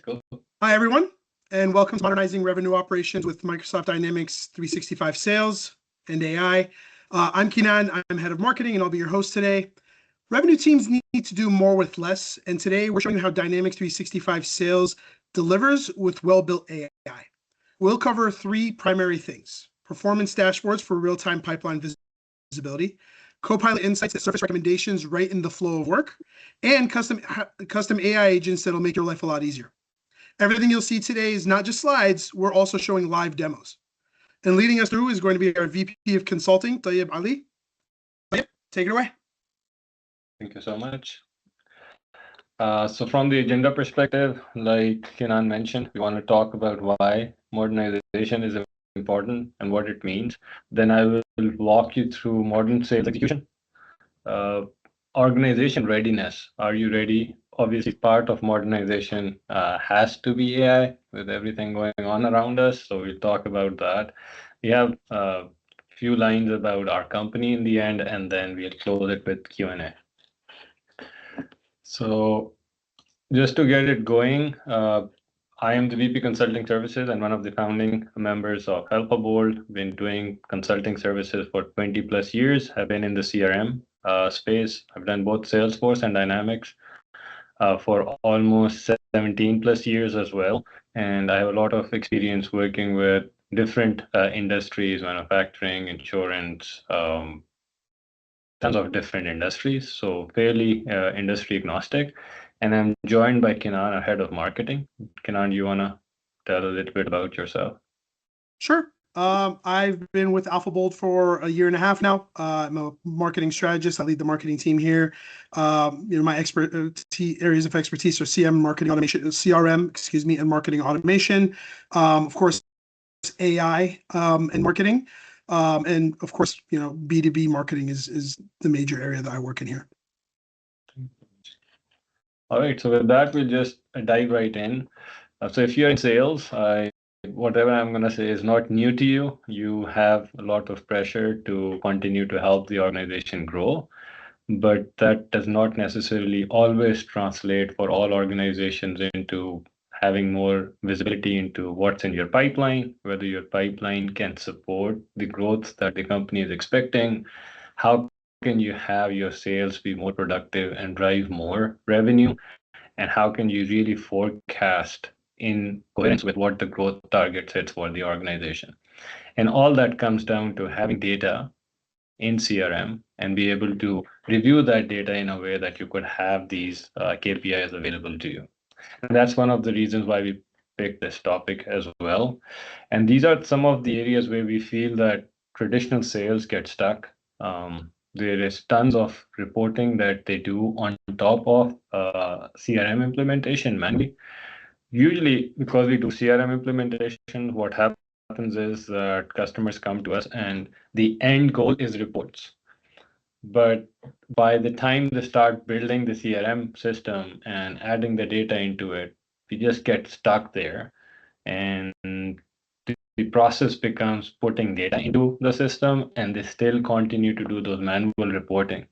go. Hi, everyone, and welcome to Modernizing Revenue Operations with Microsoft Dynamics 365 Sales and AI. I'm Kinan. I'm head of marketing, and I'll be your host today. Revenue teams need to do more with less, and today we're showing how Dynamics 365 Sales delivers with well-built AI. We'll cover three primary things: performance dashboards for real-time pipeline visibility, Copilot insights that surface recommendations right in the flow of work, and custom AI agents that'll make your life a lot easier. Everything you'll see today is not just slides, we're also showing live demos. And leading us through is going to be our VP of Consulting, Tayyib Ali. Tayyib, take it away. Thank you so much. So from the agenda perspective, like Kinan mentioned, we want to talk about why modernization is important and what it means. Then I will walk you through modern sales execution. Organization readiness. Are you ready? Obviously, part of modernization has to be AI with everything going on around us. So we'll talk about that. We have a few lines about our company in the end, and then we'll close it with Q&A. So just to get it going, I am the VP Consulting Services and one of the founding members of AlphaBOLD. Been doing consulting services for 20 plus years. Have been in the CRM space. I've done both Salesforce and Dynamics for almost 17 plus years as well. And I have a lot of experience working with different industries, manufacturing, insurance, tons of different industries. So fairly industry agnostic. And I'm joined by Kinan, our head of marketing. Kinan, you want to tell a little bit about yourself? Sure. I've been with AlphaBOLD for a year and a half now. I'm a marketing strategist. I lead the marketing team here. My areas of expertise are CRM, marketing automation, and marketing automation. Of course, AI and marketing. And of course, B2B marketing is the major area that I work in here. All right, so with that, we'll just dive right in. So if you're in sales, whatever I'm going to say is not new to you. You have a lot of pressure to continue to help the organization grow, but that does not necessarily always translate for all organizations into having more visibility into what's in your pipeline, whether your pipeline can support the growth that the company is expecting, how can you have your sales be more productive and drive more revenue, and how can you really forecast in coherence with what the growth target sets for the organization. And all that comes down to having data in CRM and be able to review that data in a way that you could have these KPIs available to you. And that's one of the reasons why we picked this topic as well. And these are some of the areas where we feel that traditional sales get stuck. There is tons of reporting that they do on top of CRM implementation manually. Usually, because we do CRM implementation, what happens is that customers come to us and the end goal is reports. But by the time they start building the CRM system and adding the data into it, we just get stuck there. And the process becomes putting data into the system, and they still continue to do those manual reporting.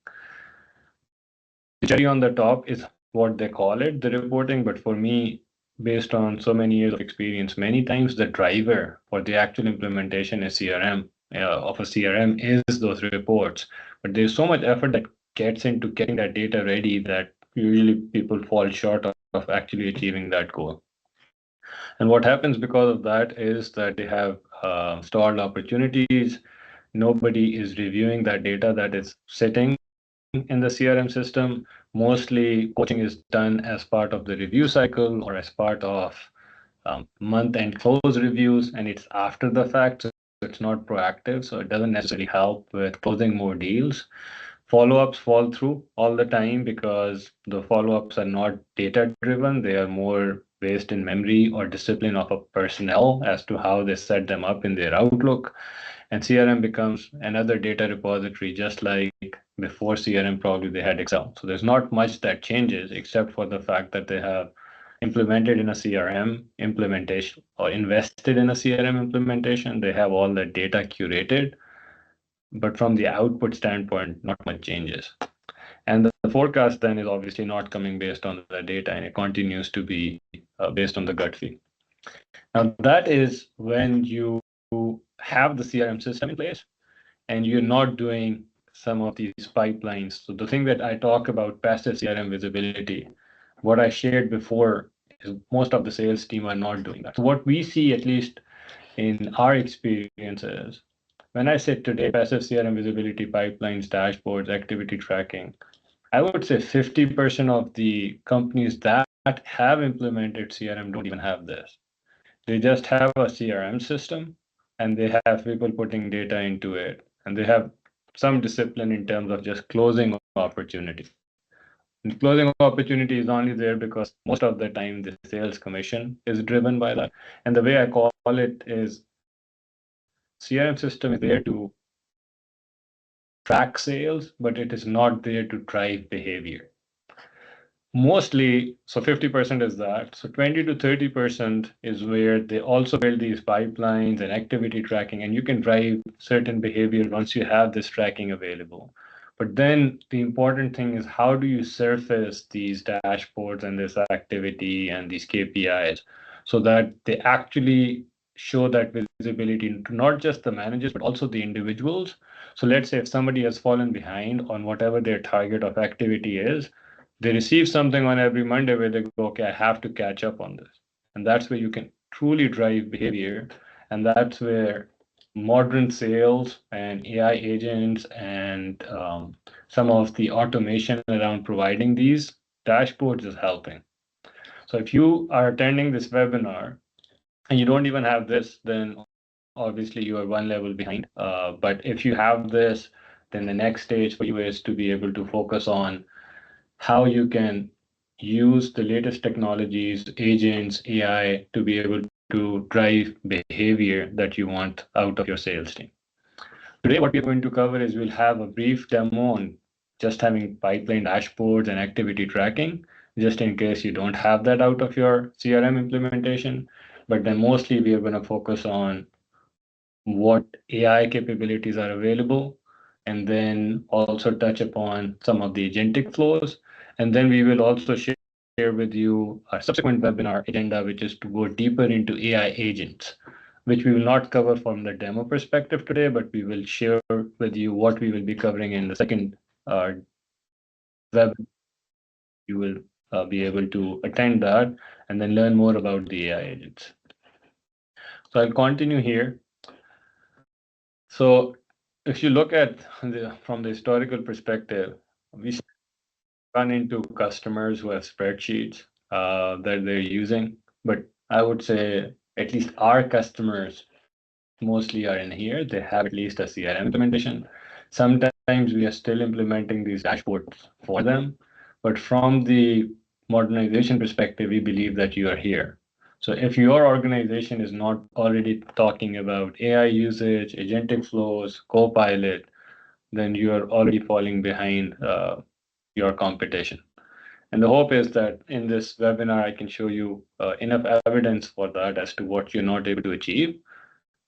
The cherry on the top is what they call it, the reporting. But for me, based on so many years of experience, many times the driver for the actual implementation is CRM. Of a CRM is those reports. But there's so much effort that gets into getting that data ready that usually people fall short of actually achieving that goal. And what happens because of that is that they have stalled opportunities. Nobody is reviewing that data that is sitting in the CRM system. Mostly coaching is done as part of the review cycle or as part of month-end close reviews, and it's after the fact, so it's not proactive, so it doesn't necessarily help with closing more deals. Follow-ups fall through all the time because the follow-ups are not data-driven. They are more based in memory or discipline of a personnel as to how they set them up in their Outlook. And CRM becomes another data repository, just like before CRM, probably they had Excel. So there's not much that changes except for the fact that they have implemented in a CRM implementation or invested in a CRM implementation. They have all the data curated, but from the output standpoint, not much changes. And the forecast then is obviously not coming based on the data, and it continues to be based on the gut feel. Now, that is when you have the CRM system in place and you're not doing some of these pipelines. So the thing that I talk about passive CRM visibility, what I shared before is most of the sales team are not doing that. So what we see, at least in our experiences, when I said today, passive CRM visibility, pipelines, dashboards, activity tracking, I would say 50% of the companies that have implemented CRM don't even have this. They just have a CRM system and they have people putting data into it. And they have some discipline in terms of just closing opportunity. And closing opportunity is only there because most of the time the sales commission is driven by that. And the way I call it is CRM system is there to track sales, but it is not there to drive behavior. Mostly, so 50% is that. So 20 to 30% is where they also build these pipelines and activity tracking, and you can drive certain behavior once you have this tracking available. But then the important thing is how do you surface these dashboards and this activity and these KPIs so that they actually show that visibility to not just the managers, but also the individuals. So let's say if somebody has fallen behind on whatever their target of activity is, they receive something on every Monday where they go, okay, I have to catch up on this. And that's where you can truly drive behavior. And that's where modern sales and AI agents and some of the automation around providing these dashboards is helping. So if you are attending this webinar and you don't even have this, then obviously you are one level behind. But if you have this, then the next stage for you is to be able to focus on how you can use the latest technologies, agents, AI to be able to drive behavior that you want out of your sales team. Today, what we're going to cover is we'll have a brief demo on just having pipeline dashboards and activity tracking, just in case you don't have that out of your CRM implementation. But then mostly we are going to focus on what AI capabilities are available, and then also touch upon some of the agentic flows. And then we will also share with you our subsequent webinar agenda, which is to go deeper into AI agents, which we will not cover from the demo perspective today, but we will share with you what we will be covering in the second webinar. You will be able to attend that and then learn more about the AI agents. So I'll continue here. So if you look at from the historical perspective, we run into customers who have spreadsheets that they're using, but I would say at least our customers mostly are in here. They have at least a CRM implementation. Sometimes we are still implementing these dashboards for them, but from the modernization perspective, we believe that you are here. So if your organization is not already talking about AI usage, agentic flows, Copilot, then you are already falling behind your competition. And the hope is that in this webinar, I can show you enough evidence for that as to what you're not able to achieve.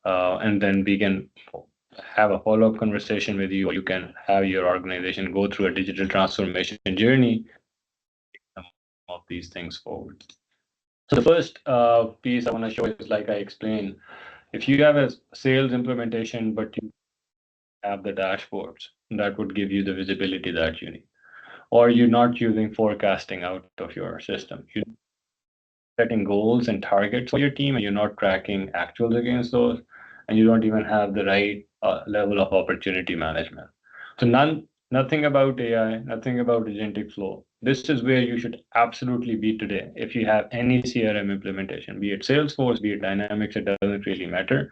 And then we can have a follow-up conversation with you, or you can have your organization go through a digital transformation journey, some of these things forward. So the first piece I want to show is, like I explained, if you have a sales implementation, but you have the dashboards, that would give you the visibility that you need. Or you're not using forecasting out of your system. You're setting goals and targets for your team, and you're not tracking actuals against those, and you don't even have the right level of opportunity management. So nothing about AI, nothing about agentic flow. This is where you should absolutely be today. If you have any CRM implementation, be it Salesforce, be it Dynamics, it doesn't really matter.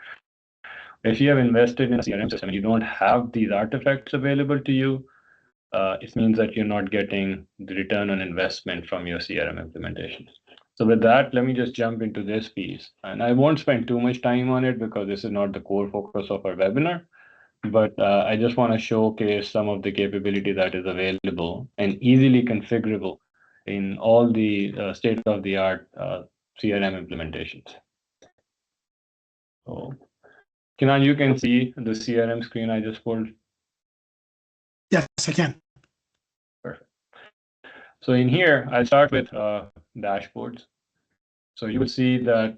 If you have invested in a CRM system and you don't have these artifacts available to you, it means that you're not getting the return on investment from your CRM implementation. So with that, let me just jump into this piece. And I won't spend too much time on it because this is not the core focus of our webinar. But I just want to showcase some of the capability that is available and easily configurable in all the state-of-the-art CRM implementations. So, Kinan, you can see the CRM screen I just pulled. Yes, I can. Perfect. So in here, I'll start with dashboards. So you will see that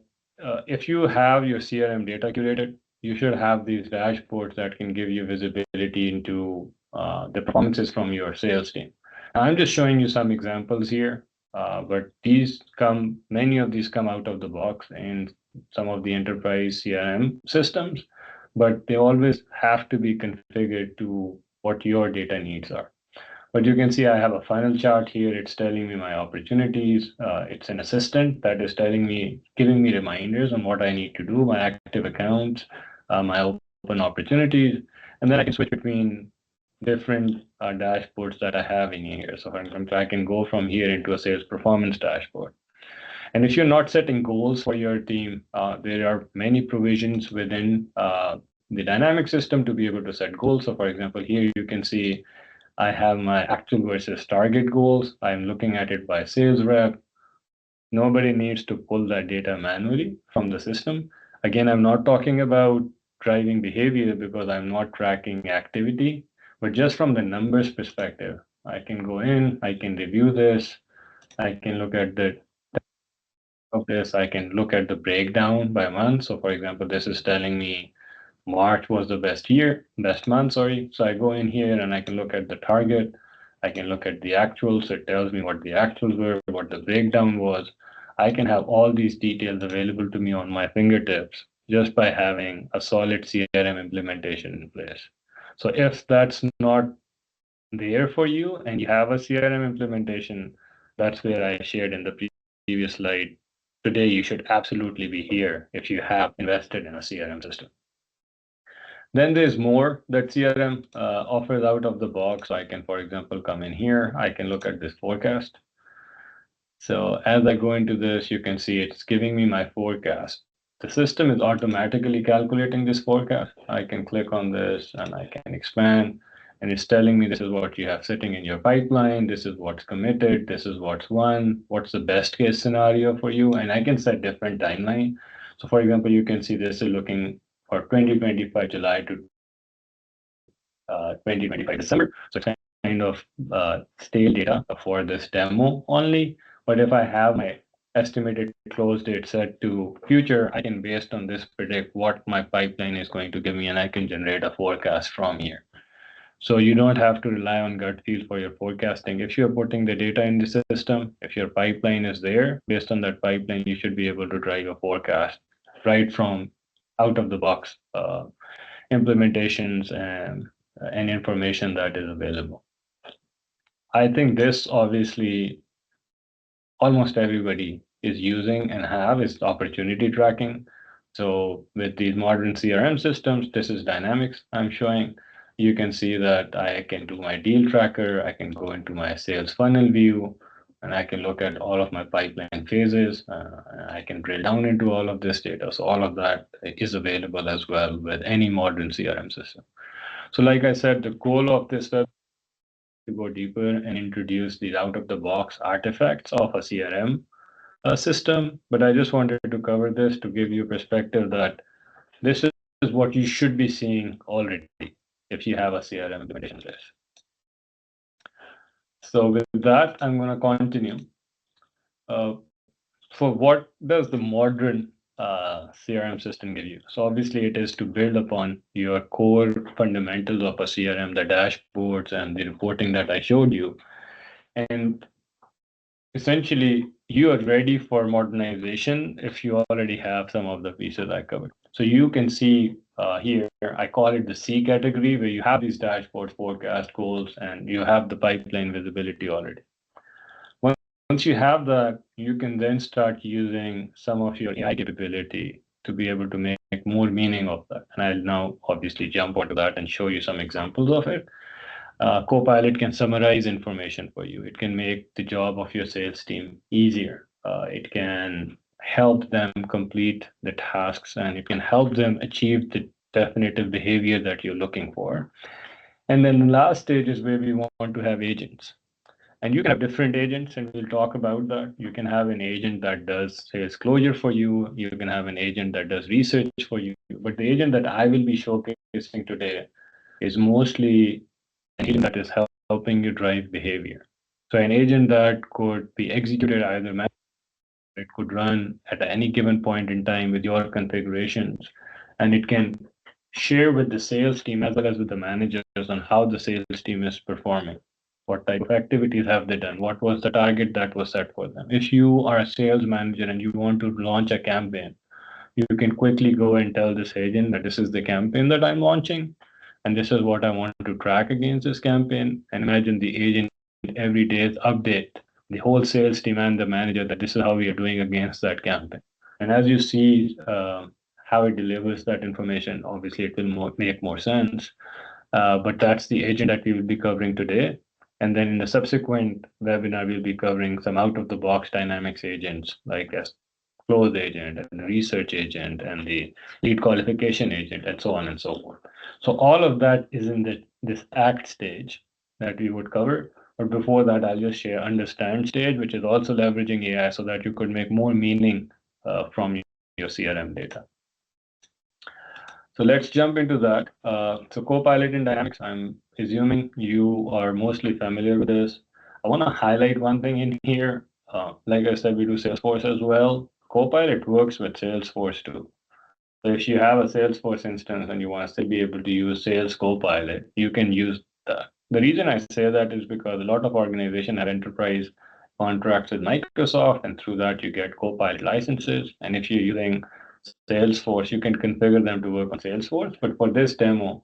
if you have your CRM data curated, you should have these dashboards that can give you visibility into the performances from your sales team. I'm just showing you some examples here, but many of these come out of the box in some of the enterprise CRM systems, but they always have to be configured to what your data needs are. But you can see I have a funnel chart here. It's telling me my opportunities. It's an assistant that is giving me reminders on what I need to do, my active accounts, my open opportunities, and then I can switch between different dashboards that I have in here. So for example, I can go from here into a sales performance dashboard. And if you're not setting goals for your team, there are many provisions within the dynamic system to be able to set goals. So for example, here you can see I have my actual versus target goals. I'm looking at it by sales rep. Nobody needs to pull that data manually from the system. Again, I'm not talking about driving behavior because I'm not tracking activity, but just from the numbers perspective, I can go in, I can review this, I can look at the of this, I can look at the breakdown by month. So for example, this is telling me March was the best month, sorry. So I go in here and I can look at the target. I can look at the actuals. It tells me what the actuals were, what the breakdown was. I can have all these details available to me on my fingertips just by having a solid CRM implementation in place. So if that's not there for you and you have a CRM implementation, that's where I shared in the previous slide. Today, you should absolutely be here if you have invested in a CRM system. Then there's more that CRM offers out of the box. So I can, for example, come in here. I can look at this forecast. So as I go into this, you can see it's giving me my forecast. The system is automatically calculating this forecast. I can click on this and I can expand. And it's telling me this is what you have sitting in your pipeline. This is what's committed. This is what's won. What's the best case scenario for you? And I can set different timeline. So for example, you can see this is looking for 2025 July to 2025 December. So it's kind of stale data for this demo only. But if I have my estimated close date set to future, I can, based on this, predict what my pipeline is going to give me, and I can generate a forecast from here. So you don't have to rely on gut feel for your forecasting. If you're putting the data in the system, if your pipeline is there, based on that pipeline, you should be able to drive a forecast right from out of the box implementations and information that is available. I think this obviously almost everybody is using and have is opportunity tracking. So with these modern CRM systems, this is dynamics I'm showing. You can see that I can do my deal tracker. I can go into my sales funnel view and I can look at all of my pipeline phases. I can drill down into all of this data. So all of that is available as well with any modern CRM system. So like I said, the goal of this web to go deeper and introduce these out-of-the-box artifacts of a CRM system. But I just wanted to cover this to give you perspective that this is what you should be seeing already if you have a CRM implementation in place. So with that, I'm going to continue. For what does the modern CRM system give you? So obviously it is to build upon your core fundamentals of a CRM, the dashboards and the reporting that I showed you. And essentially, you are ready for modernization if you already have some of the pieces I covered. So you can see here, I call it the C category, where you have these dashboards, forecast goals, and you have the pipeline visibility already. Once you have that, you can then start using some of your AI capability to be able to make more meaning of that. And I'll now obviously jump onto that and show you some examples of it. Copilot can summarize information for you. It can make the job of your sales team easier. It can help them complete the tasks and it can help them achieve the definitive behavior that you're looking for. And then the last stage is where we want to have agents. And you can have different agents, and we'll talk about that. You can have an agent that does sales closure for you. You can have an agent that does research for you. But the agent that I will be showcasing today is mostly an agent that is helping you drive behavior. So an agent that could be executed either manually It could run at any given point in time with your configurations, and it can share with the sales team as well as with the managers on how the sales team is performing. What type of activities have they done? What was the target that was set for them? If you are a sales manager and you want to launch a campaign, you can quickly go and tell this agent that this is the campaign that I'm launching, and this is what I want to track against this campaign. And imagine the agent every day update the whole sales team and the manager that this is how we are doing against that campaign. And as you see how it delivers that information, obviously it will make more sense. But that's the agent that we will be covering today. And then in the subsequent webinar, we'll be covering some out of the box dynamics agents like close agent and the research agent and the lead qualification agent and so on and so forth. So all of that is in this act stage that we would cover. But before that, I'll just share understand stage, which is also leveraging AI so that you could make more meaning from your CRM data. So let's jump into that. So Copilot in Dynamics, I'm assuming you are mostly familiar with this. I want to highlight one thing in here. Like I said, we do Salesforce as well. Copilot works with Salesforce too. So if you have a Salesforce instance and you want to still be able to use Sales Copilot, you can use that. The reason I say that is because a lot of organizations have enterprise contracts with Microsoft, and through that you get Copilot licenses. And if you're using Salesforce, you can configure them to work on Salesforce. But for this demo,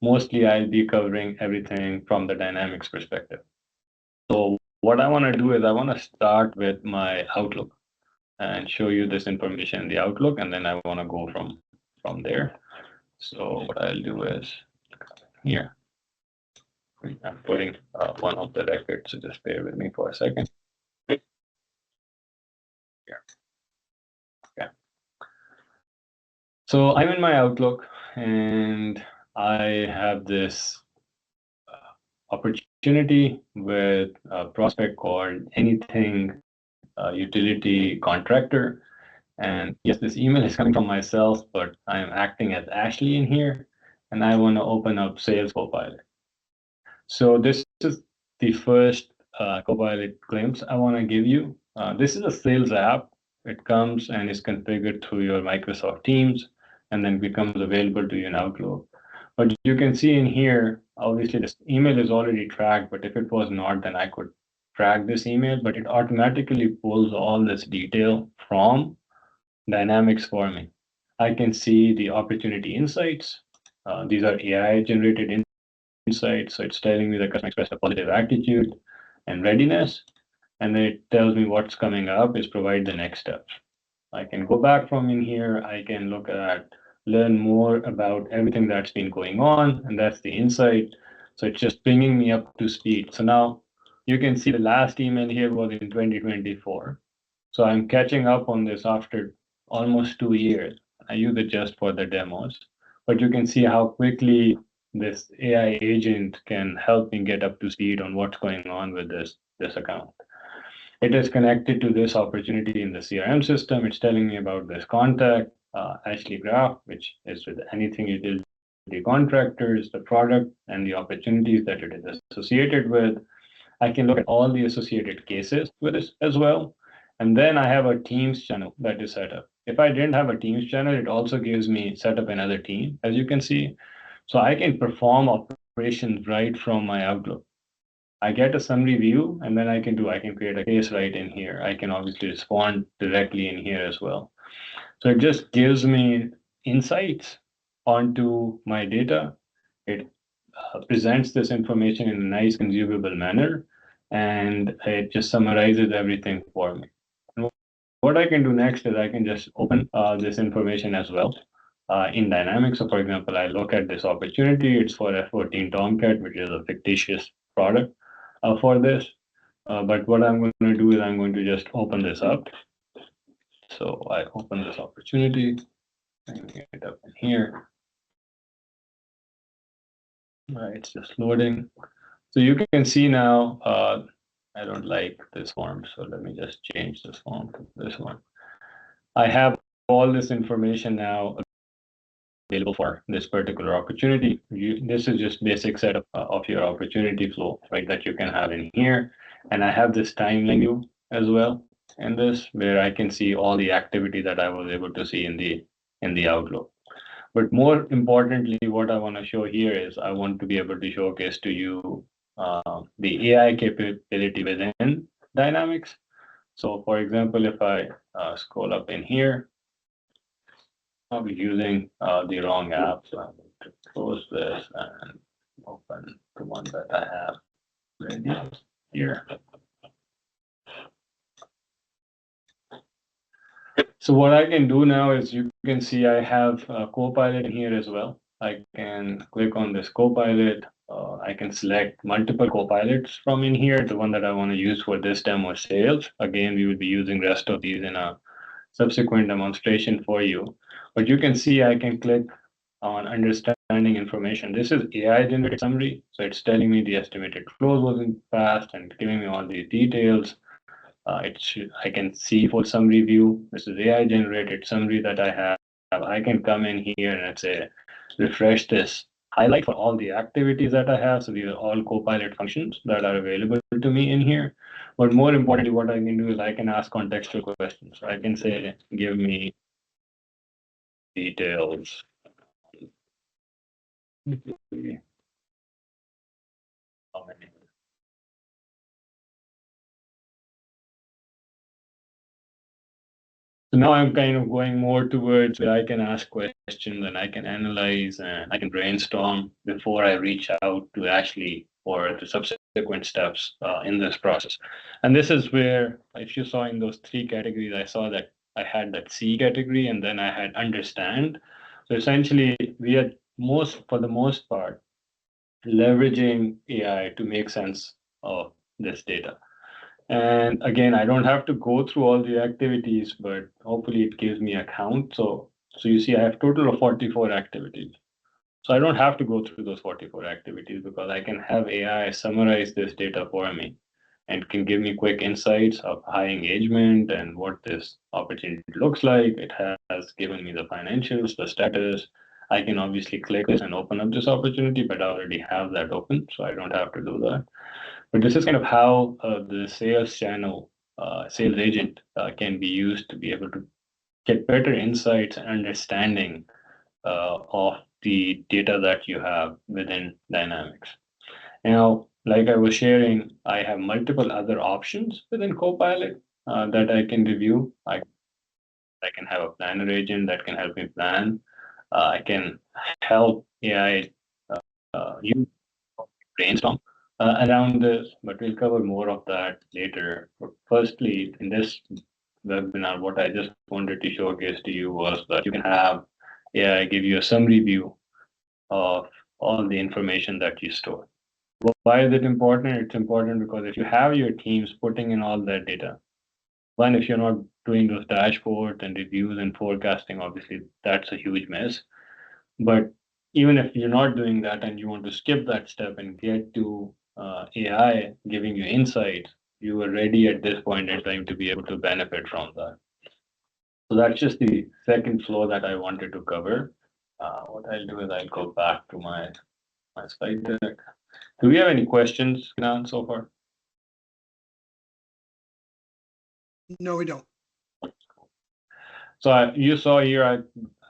mostly I'll be covering everything from the Dynamics perspective. So what I want to do is I want to start with my Outlook and show you this information in the Outlook, and then I want to go from there. So what I'll do is here, I'm putting one of the records, so just bear with me for a second. Here. Okay. So I'm in my Outlook, and I have this opportunity with a prospect called anything utility contractor. And yes, this email is coming from myself, but I am acting as Ashley in here, and I want to open up Sales Copilot. So this is the first Copilot glimpse I want to give you. This is a sales app. It comes and is configured through your Microsoft Teams, and then becomes available to you in Outlook. But you can see in here, obviously this email is already tracked, but if it was not, then I could track this email, but it automatically pulls all this detail from Dynamics for me. I can see the opportunity insights. These are AI generated insights. So it's telling me the customer expressed a positive attitude and readiness. And then it tells me what's coming up is provide the next steps. I can go back from in here. I can look at, learn more about everything that's been going on. And that's the insight. So it's just bringing me up to speed. So now you can see the last email here was in 2024. So I'm catching up on this after almost 2 years. I use it just for the demos, but you can see how quickly this AI agent can help me get up to speed on what's going on with this account. It is connected to this opportunity in the CRM system. It's telling me about this contact, Ashley Graph, which is with anything utility contractors, the product, and the opportunities that it is associated with. I can look at all the associated cases with this as well. And then I have a Teams channel that is set up. If I didn't have a Teams channel, it also gives me set up another team, as you can see. So I can perform operations right from my Outlook. I get a summary view, and then I can create a case right in here. I can obviously respond directly in here as well. So it just gives me insights onto my data. It presents this information in a nice consumable manner, and it just summarizes everything for me. And what I can do next is I can just open this information as well in Dynamics. So for example, I look at this opportunity. It's for F14 Tomcat, which is a fictitious product for this. But what I'm going to do is I'm going to just open this up. So I open this opportunity and get it up in here. It's just loading. So you can see now, I don't like this form, so let me just change this form to this one. I have all this information now available for this particular opportunity. This is just basic setup of your opportunity flow, right, that you can have in here. And I have this timeline view as well. in this where I can see all the activity that I was able to see in the Outlook. But more importantly, what I want to show here is I want to be able to showcase to you the AI capability within Dynamics. So for example, if I scroll up in here, I'll be using the wrong app. So I'm going to close this and open the one that I have ready here. So what I can do now is you can see I have Copilot in here as well. I can click on this Copilot. I can select multiple Copilots from in here. The one that I want to use for this demo is sales. Again, we will be using rest of these in a subsequent demonstration for you. But you can see I can click on understanding information. This is AI generated summary. So it's telling me the estimated close wasn't fast and giving me all these details. I can see full summary view. This is AI generated summary that I have. I can come in here and say, refresh this, highlight for all the activities that I have. So these are all Copilot functions that are available to me in here. But more importantly, what I can do is I can ask contextual questions. So I can say, give me details. How many? So now I'm kind of going more towards where I can ask questions and I can analyze and I can brainstorm before I reach out to Ashley for the subsequent steps in this process. And this is where, if you saw in those three categories, I saw that I had that C category and then I had understand. So essentially, we are for the most part, leveraging AI to make sense of this data. And again, I don't have to go through all the activities, but hopefully it gives me a count. So you see, I have total of 44 activities. So I don't have to go through those 44 activities because I can have AI summarize this data for me and can give me quick insights of high engagement and what this opportunity looks like. It has given me the financials, the status. I can obviously click this and open up this opportunity, but I already have that open, so I don't have to do that. But this is kind of how the sales channel, sales agent can be used to be able to get better insights and understanding of the data that you have within Dynamics. Now, like I was sharing, I have multiple other options within Copilot that I can review. I can have a planner agent that can help me plan. I can help AI use brainstorm around this, but we'll cover more of that later. But firstly, in this webinar, what I just wanted to showcase to you was that you can have AI give you a summary view of all the information that you store. Why is it important? It's important because if you have your teams putting in all that data, one, if you're not doing those dashboards and reviews and forecasting, obviously that's a huge mess. But even if you're not doing that and you want to skip that step and get to AI giving you insights, you are ready at this point in time to be able to benefit from that. So that's just the second flow that I wanted to cover. What I'll do is I'll go back to my slide deck. Do we have any questions, Kiran, so far? No, we don't. So you saw here I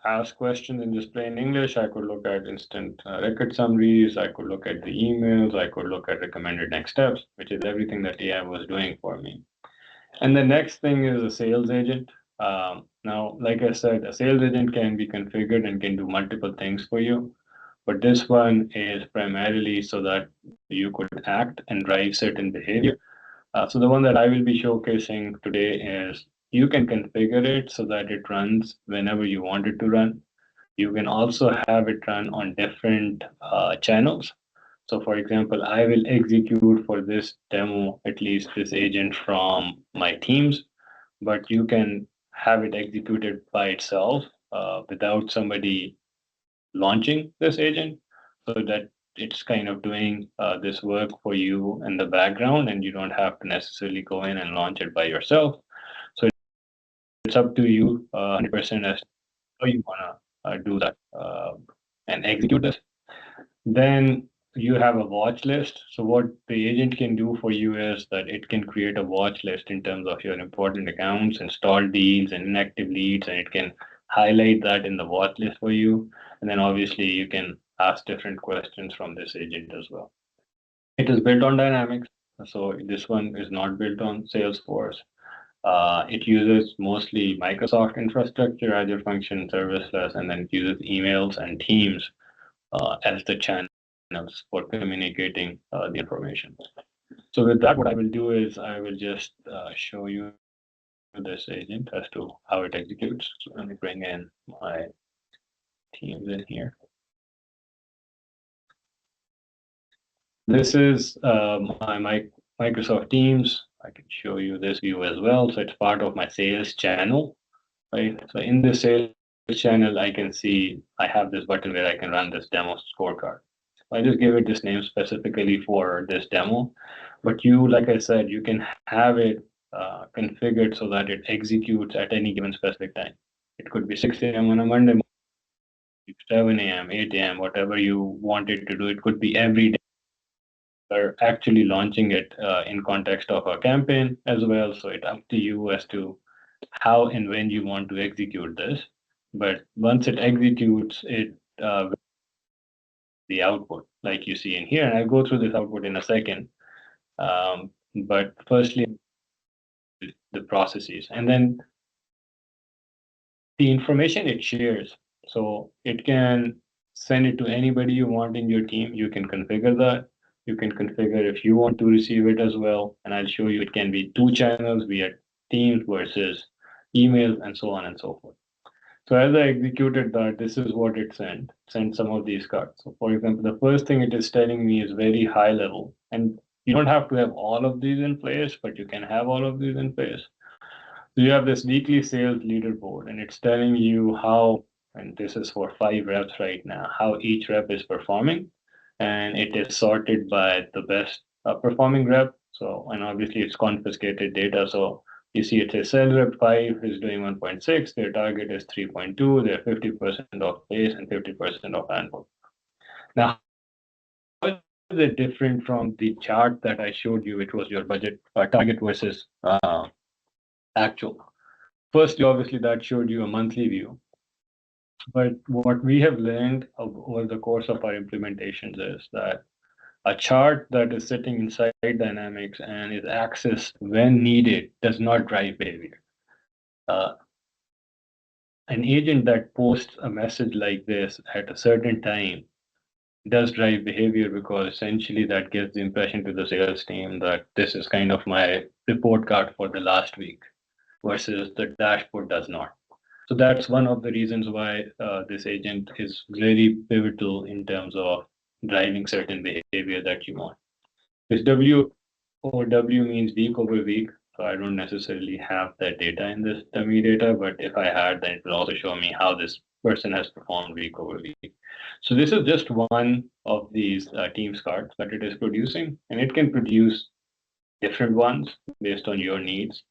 asked questions in just plain English. I could look at instant record summaries. I could look at the emails. I could look at recommended next steps, which is everything that AI was doing for me. And the next thing is a sales agent. Now, like I said, a sales agent can be configured and can do multiple things for you. But this one is primarily so that you could act and drive certain behavior. So the one that I will be showcasing today is you can configure it so that it runs whenever you want it to run. You can also have it run on different channels. So for example, I will execute for this demo, at least this agent from my teams, but you can have it executed by itself without somebody launching this agent so that it's kind of doing this work for you in the background and you don't have to necessarily go in and launch it by yourself. So it's up to you 100% as to how you want to do that and execute this. Then you have a watch list. So what the agent can do for you is that it can create a watch list in terms of your important accounts, installed deals, and inactive leads, and it can highlight that in the watch list for you. And then obviously you can ask different questions from this agent as well. It is built on Dynamics, so this one is not built on Salesforce. It uses mostly Microsoft infrastructure, Azure Function Serviceless, and then it uses emails and Teams as the channels for communicating the information. So with that, what I will do is I will just show you this agent as to how it executes. So let me bring in my Teams in here. This is my Microsoft Teams. I can show you this view as well. So it's part of my sales channel, right? So in the sales channel, I can see I have this button where I can run this demo scorecard. I just gave it this name specifically for this demo, but you, like I said, you can have it configured so that it executes at any given specific time. It could be 6 a.m. on a Monday, 7 a.m., 8 a.m., whatever you want it to do. It could be every day. We're actually launching it in context of a campaign as well. So it's up to you as to how and when you want to execute this. But once it executes, it the output like you see in here. And I'll go through this output in a second. But firstly, the processes, and then the information it shares. So it can send it to anybody you want in your team. You can configure that. You can configure if you want to receive it as well. And I'll show you it can be two channels via Teams versus email and so on and so forth. So as I executed that, this is what it sent. Sent some of these cards. So for example, the first thing it is telling me is very high level. And you don't have to have all of these in place, but you can have all of these in place. So you have this weekly sales leaderboard, and it's telling you how, and this is for 5 reps right now, how each rep is performing. And it is sorted by the best performing rep. So, and obviously it's confiscated data. So you see it says sales rep 5 is doing 1.6, their target is 3.2, they're 50% off base and 50% off annual. Now, how is it different from the chart that I showed you, which was your budget target versus actual? Firstly, obviously, that showed you a monthly view. But what we have learned over the course of our implementations is that a chart that is sitting inside Dynamics and is accessed when needed does not drive behavior. Uh, an agent that posts a message like this at a certain time does drive behavior because essentially that gives the impression to the sales team that this is kind of my report card for the last week versus the dashboard does not. So that's one of the reasons why this agent is very pivotal in terms of driving certain behavior that you want. This W over W means week over week. So I don't necessarily have that data in this dummy data, but if I had, then it will also show me how this person has performed week over week. So this is just one of these Teams cards that it is producing, and it can produce different ones based on your needs.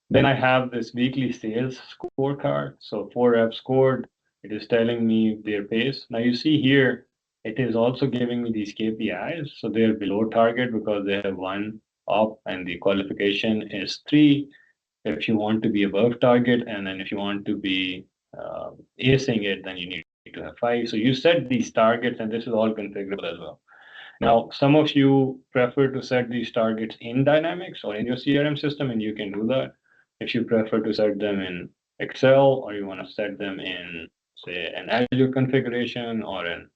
Then I have this weekly sales scorecard. So 4 reps scored. It is telling me their pace. Now you see here, it is also giving me these KPIs. So they're below target because they have 1 up and the qualification is 3. If you want to be above target, and then if you want to be acing it, then you need to have 5. So you set these targets, and this is all configurable as well. Now, some of you prefer to set these targets in Dynamics or in your CRM system, and you can do that. If you prefer to set them in Excel, or you want to set them in, say, an Azure configuration or in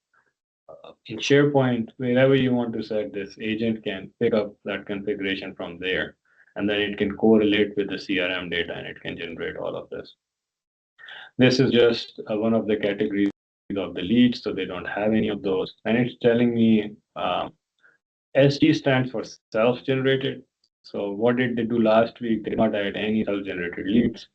SharePoint, wherever you want to set this, agent can pick up that configuration from there, and then it can correlate with the CRM data, and it can generate all of this. This is just one of the categories of the leads, so they don't have any of those. And it's telling me SG stands for self-generated. So what did they do last week? They did not add any self-generated leads.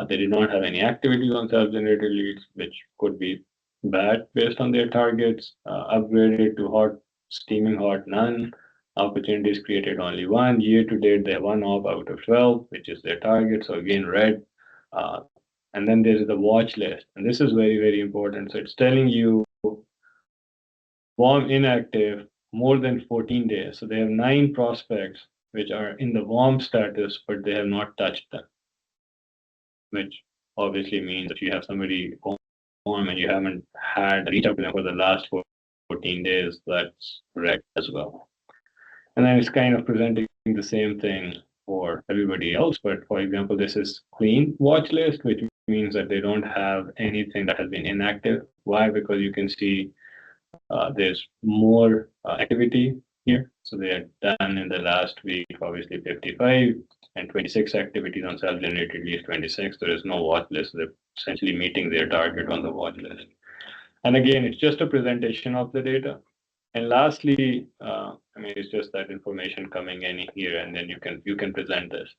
They did not have any activities on self-generated leads, which could be bad based on their targets. Upgraded to hot, steaming hot, none. Opportunities created only 1. Year to date, they have 1 off out of 12, which is their target. So again, red. And then there's the watch list. And this is very, very important. So it's telling you warm inactive more than 14 days. So they have 9 prospects which are in the warm status, but they have not touched them, which obviously means if you have somebody warm and you haven't had reach out to them for the last 14 days, that's correct as well. And then it's kind of presenting the same thing for everybody else. But for example, this is clean watch list, which means that they don't have anything that has been inactive. Why? Because you can see there's more activity here. So they are done in the last week, obviously 55 and 26 activities on self-generated leads 26. There is no watch list. They're essentially meeting their target on the watch list. And again, it's just a presentation of the data. And lastly, I mean, it's just that information coming in here, and then you can present this.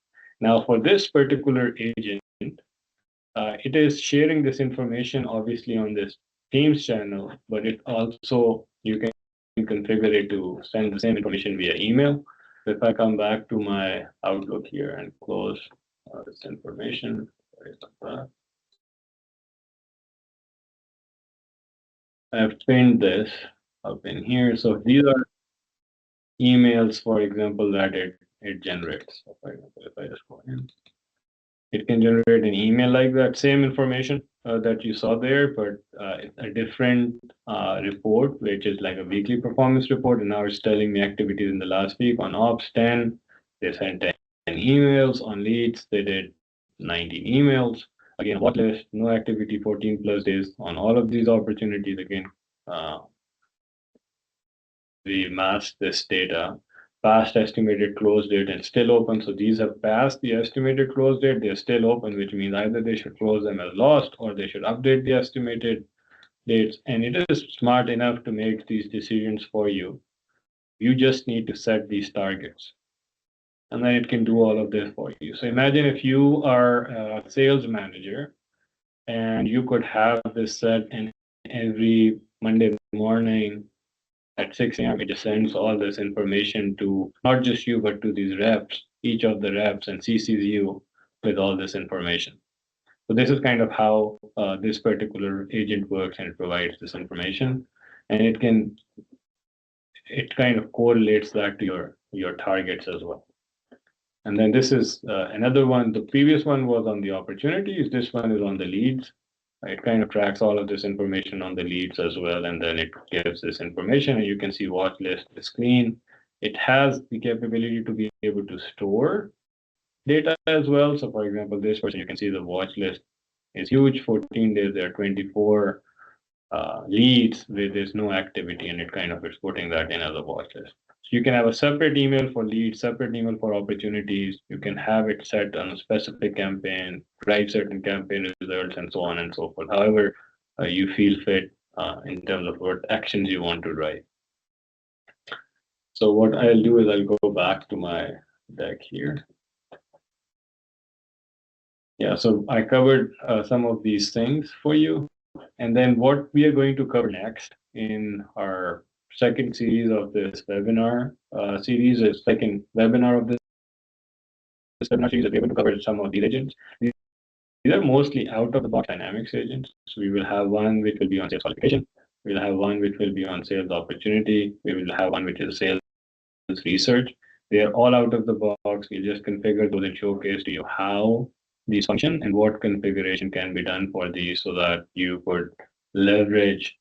Now, for this particular agent, it is sharing this information obviously on this Teams channel, but it also you can configure it to send the same information via email. So if I come back to my Outlook here and close this information, I've pinned this up in here. So these are emails, for example, that it generates. So for example, if I just go in, it can generate an email like that, same information that you saw there, but a different report, which is like a weekly performance report. And now it's telling me activities in the last week. On ops 10, they sent 10 emails. On leads, they did 19 emails. Again, watch list, no activity, 14 plus days on all of these opportunities. Again, we masked this data, past estimated close date and still open. So these have passed the estimated close date. They're still open, which means either they should close them as lost or they should update the estimated dates. And it is smart enough to make these decisions for you. You just need to set these targets. And then it can do all of this for you. So imagine if you are a sales manager and you could have this set, and every Monday morning at 6 a.m. it just sends all this information to not just you, but to these reps, each of the reps, and CCs you with all this information. So this is kind of how this particular agent works, and it provides this information, and it kind of correlates that to your targets as well. And then this is another one. The previous one was on the opportunities. This one is on the leads. It kind of tracks all of this information on the leads as well, and then it gives this information, and you can see watch list is clean. It has the capability to be able to store data as well. So for example, this person, you can see the watch list is huge, 14 days, there are 24 leads where there's no activity, and it kind of is putting that in as a watch list. So you can have a separate email for leads, separate email for opportunities. You can have it set on a specific campaign, drive certain campaign results, and so on and so forth. However, you feel fit in terms of what actions you want to drive. So what I'll do is I'll go back to my deck here. Yeah, so I covered some of these things for you. And then what we are going to cover next in our second series of this webinar series is second webinar of this webinar series that we're going to cover some of these agents. These are mostly out-of-the-box dynamics agents. So we will have one which will be on sales qualification. We'll have one which will be on sales opportunity. We will have one which is sales research. They are all out of the box. We'll just configure those and showcase to you how these function and what configuration can be done for these so that you could leverage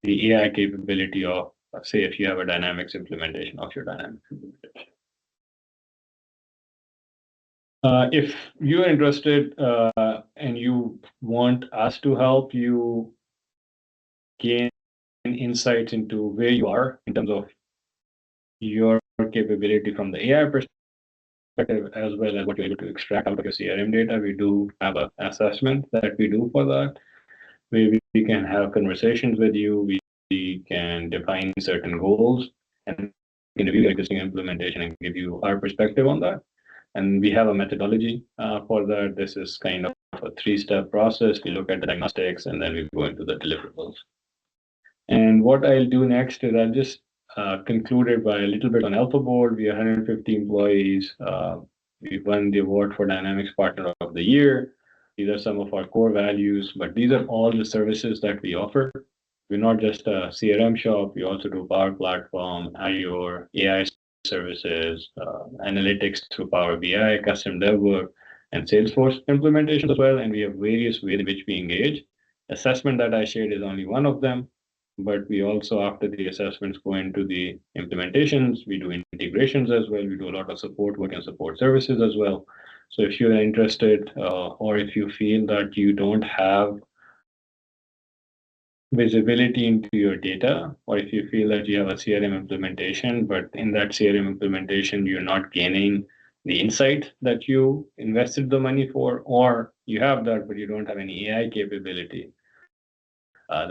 the AI capability of, say, if you have a dynamics implementation of your dynamics implementation. If you're interested and you want us to help you gain insights into where you are in terms of your capability from the AI perspective, as well as what you're able to extract out of your CRM data, we do have an assessment that we do for that. We can have conversations with you. We can define certain goals and we can review your existing implementation and give you our perspective on that. And we have a methodology for that. This is kind of a 3-step process. We look at the diagnostics and then we go into the deliverables. And what I'll do next is I'll just conclude it by a little bit on AlphaBOLD. We are 150 employees. We won the award for Dynamics Partner of the Year. These are some of our core values, but these are all the services that we offer. we're not just a CRM shop. We also do Power Platform, Azure, AI services, analytics through Power BI, custom dev work, and Salesforce implementations as well. And we have various ways in which we engage. Assessment that I shared is only one of them, but we also, after the assessments, go into the implementations. We do integrations as well. We do a lot of support work and support services as well. So if you're interested, or if you feel that you don't have visibility into your data, or if you feel that you have a CRM implementation, but in that CRM implementation, you're not gaining the insight that you invested the money for, or you have that, but you don't have any AI capability,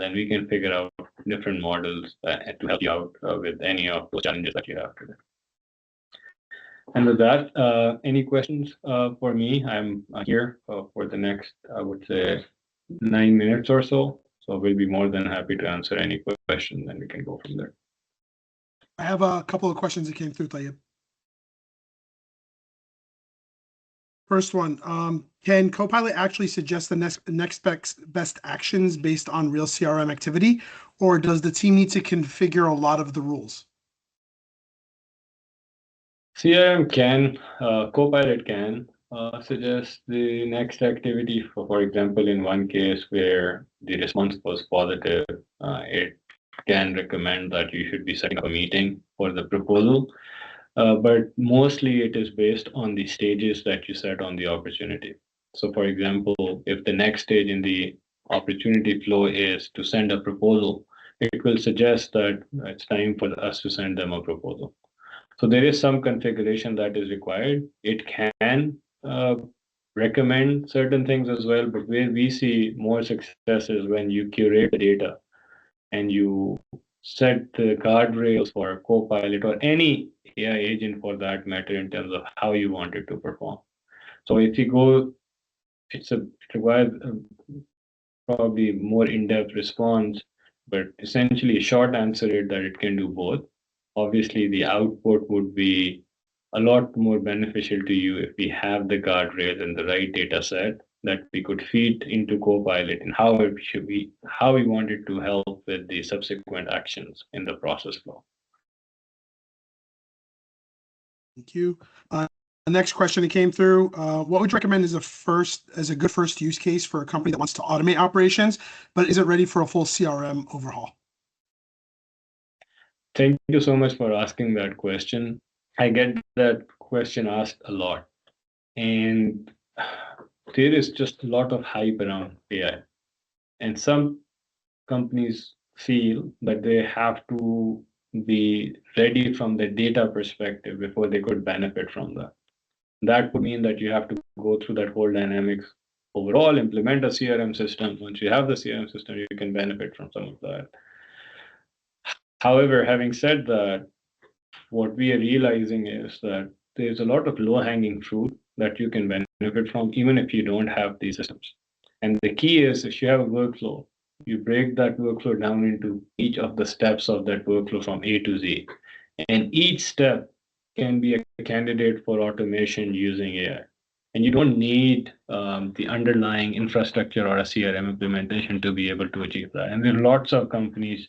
then we can figure out different models to help you out with any of those challenges that you have today. And with that, any questions for me? I'm here for the next, I would say, 9 minutes or so. So we'll be more than happy to answer any questions, and we can go from there. I have a couple of questions that came through, Tayyip. First one, can Copilot actually suggest the next best actions based on real CRM activity, or does the team need to configure a lot of the rules? CRM can, Copilot can suggest the next activity. For example, in one case where the response was positive, it can recommend that you should be setting up a meeting for the proposal. But mostly it is based on the stages that you set on the opportunity. So, for example, if the next stage in the opportunity flow is to send a proposal, it will suggest that it's time for us to send them a proposal. So there is some configuration that is required. It can recommend certain things as well, but where we see more success is when you curate the data and you set the guardrails for Copilot or any AI agent for that matter in terms of how you want it to perform. So if you go, it requires probably more in-depth response, but essentially a short answer is that it can do both. Obviously, the output would be a lot more beneficial to you if we have the guardrails and the right data set that we could feed into Copilot and how we want it to help with the subsequent actions in the process flow. Thank you. The next question that came through, what would you recommend as a good first use case for a company that wants to automate operations, but isn't ready for a full CRM overhaul? Thank you so much for asking that question. I get that question asked a lot. And there is just a lot of hype around AI. And some companies feel that they have to be ready from the data perspective before they could benefit from that. That would mean that you have to go through that whole dynamics overall, implement a CRM system. Once you have the CRM system, you can benefit from some of that. However, having said that, what we are realizing is that there's a lot of low-hanging fruit that you can benefit from, even if you don't have these systems. And the key is if you have a workflow, you break that workflow down into each of the steps of that workflow from A to Z. And each step can be a candidate for automation using AI. And you don't need the underlying infrastructure or a CRM implementation to be able to achieve that. And there are lots of companies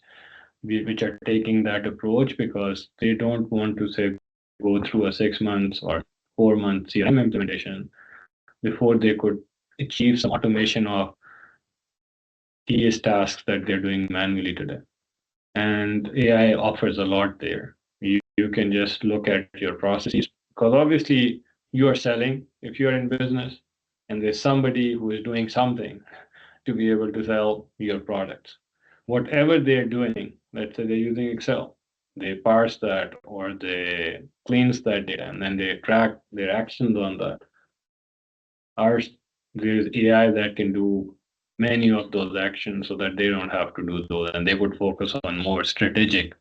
which are taking that approach because they don't want to say go through a 6 months or 4 month CRM implementation before they could achieve some automation of tedious tasks that they're doing manually today. And AI offers a lot there. You can just look at your processes because obviously you are selling if you're in business and there's somebody who is doing something to be able to sell your products. Whatever they're doing, let's say they're using Excel, they parse that or they cleanse that data and then they track their actions on that. There's AI that can do many of those actions so that they don't have to do those and they would focus on more strategic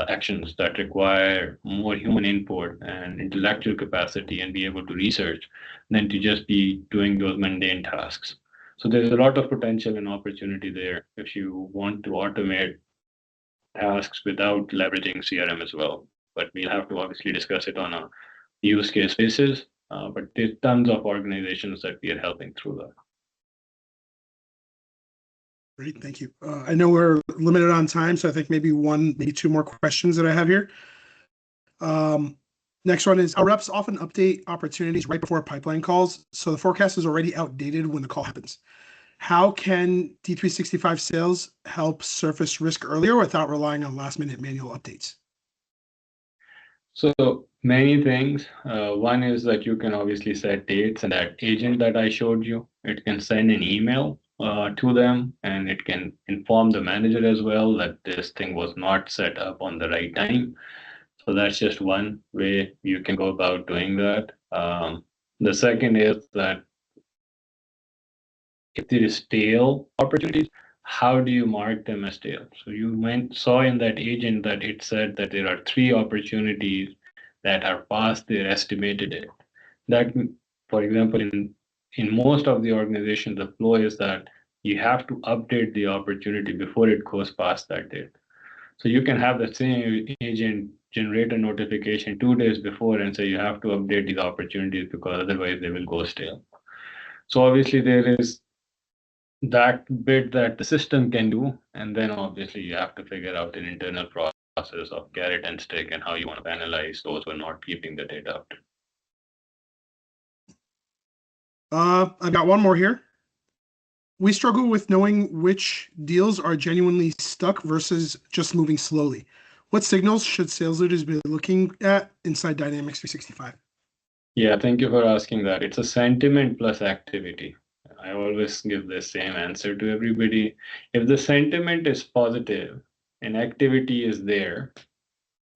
actions that require more human input and intellectual capacity and be able to research than to just be doing those mundane tasks. So there's a lot of potential and opportunity there if you want to automate tasks without leveraging CRM as well. But we'll have to obviously discuss it on a use case basis. But there's tons of organizations that we are helping through that. Great, thank you. I know we're limited on time, so I think maybe one, maybe two more questions that I have here. Next one is, our reps often update opportunities right before pipeline calls, so the forecast is already outdated when the call happens. How can D365 sales help surface risk earlier without relying on last-minute manual updates? So many things. One is that you can obviously set dates, and that agent that I showed you, it can send an email to them, and it can inform the manager as well that this thing was not set up on the right time. So that's just one way you can go about doing that. The second is that if there is stale opportunities, how do you mark them as stale? So you saw in that agent that it said that there are 3 opportunities that are past their estimated date. That, for example, in most of the organizations, the flow is that you have to update the opportunity before it goes past that date. So you can have the same agent generate a notification 2 days before and say you have to update these opportunities because otherwise they will go stale. So obviously there is that bit that the system can do, and then obviously you have to figure out an internal process of carrot and stick and how you want to analyze those who are not keeping the data up. I've got one more here. We struggle with knowing which deals are genuinely stuck versus just moving slowly. What signals should sales leaders be looking at inside Dynamics 365? Yeah, thank you for asking that. It's a sentiment plus activity. I always give the same answer to everybody. If the sentiment is positive and activity is there,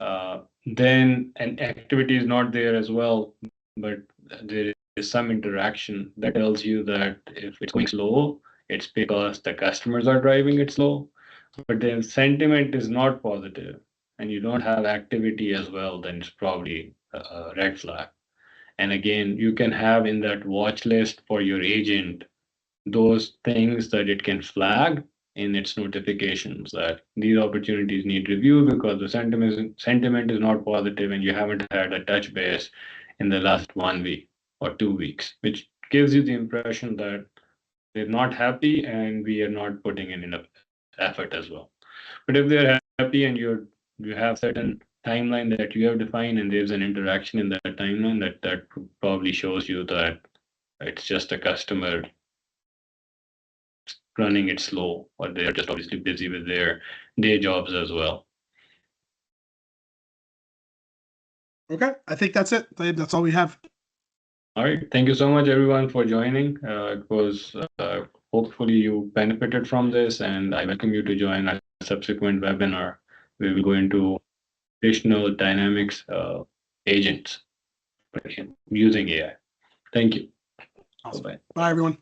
then an activity is not there as well, but there is some interaction that tells you that if it's going slow, it's because the customers are driving it slow. But the sentiment is not positive and you don't have activity as well, then it's probably a red flag. And again, you can have in that watch list for your agent those things that it can flag in its notifications that these opportunities need review because the sentiment is not positive and you haven't had a touch base in the last 1 week or 2 weeks, which gives you the impression that they're not happy and we are not putting in enough effort as well. But if they're happy and you have certain timeline that you have defined and there's an interaction in that timeline, that probably shows you that it's just a customer running it slow, or they're just obviously busy with their day jobs as well. Okay, I think that's it. That's all we have. All right. Thank you so much, everyone, for joining. It was hopefully you benefited from this, and I welcome you to join our subsequent webinar. We will go into additional dynamics agents using AI. Thank you. Awesome. Bye-bye. Bye, everyone.